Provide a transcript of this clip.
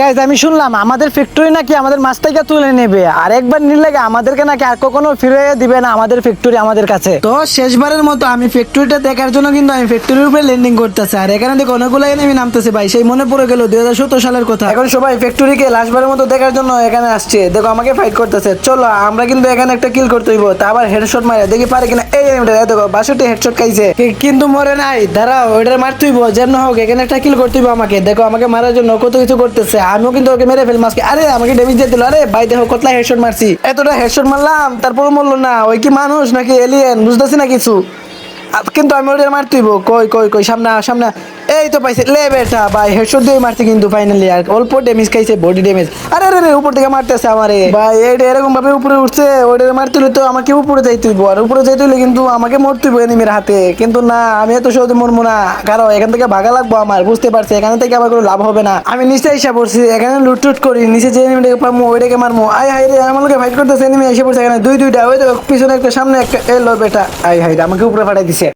Guys আমি শুনলাম আমাদের ফ্যাক্টরি নাকি আমাদের মাছটাকে তুলে নেবে, আর একবার নিলে আমাদেরকে নাকি আর কখনো ফিরে দিবে না আমাদের ফ্যাক্টরি আমাদের কাছে। তো শেষবারের মতো আমি ফ্যাক্টরিটা দেখার জন্য কিন্তু আমি ফ্যাক্টরির উপরে ল্যান্ডিং করতেছি, আর এখানে দেখো অনেকগুলো এনিমি নামতেছে ভাই। সেই মনে পড়ে গেল 2017 সালের কথা। এখন সবাই ফ্যাক্টরিকে লাস্টবারের মতো দেখার জন্য এখানে আসছে। দেখো আমাকে ফাইট করতেছে, চলো আমরা কিন্তু এখানে একটা কিল করতে হইব। তা আবার হেডশট মারে দেখি পারে কিনা। এই এনিমিটা দেখো 62 হেডশট খাইছে, কিন্তু মরে নাই। দাঁড়াও, ওইটা মারতে হইব যেমন হোক, এখানে একটা কিল করতে হইব আমাকে। দেখো আমাকে মারার জন্য কত কিছু করতেছে, আমিও কিন্তু ওকে মেরে ফেলবো আজকে। আরে আমাকে ড্যামেজ দিয়ে দিল। আরে ভাই দেখো কতলা হেডশট মারছি, এতটা হেডশট মারলাম তারপর মরলো না। ওই কি মানুষ নাকি এলিয়েন বুঝতেছি না কিছু। কিন্তু আমি ওদের মারতেইব। কই কই কই, সামনে সামনে। এই তো পাইছে লে বেটা ভাই, হেডশট দিয়ে মারছে কিন্তু ফাইনালি। আর অল্প ড্যামেজ খাইছে, বডি ড্যামেজ। আরে আরে উপর থেকে মারতেছে আমারে ভাই। এইটা এরকম ভাবে উপরে উঠছে, ওইটা মারতে হলে তো আমাকে উপরে যাইতে হইব। আর উপরে যাইতে হলে কিন্তু আমাকে মরতে হইব এনিমির হাতে। কিন্তু না, আমি এত সহজে মরবো না, কারণ এখান থেকে ভাগা লাগবো আমার। বুঝতে পারছি এখান থেকে আমার কোনো লাভ হবে না। আমি নিচে এসে পড়ছি, এখানে লুটটুট করি। নিচে যে এনিমিটাকে পারবো ওইটাকে মারবো। আই হাই রে, আমার লোকে ফাইট করতেছে, এনিমি এসে পড়ছে এখানে দুইটা। ওই তো পিছনে একটা সামনে একটা। এলো বেটা, আই হাই রে আমাকে উপরে ফাটাই দিছে।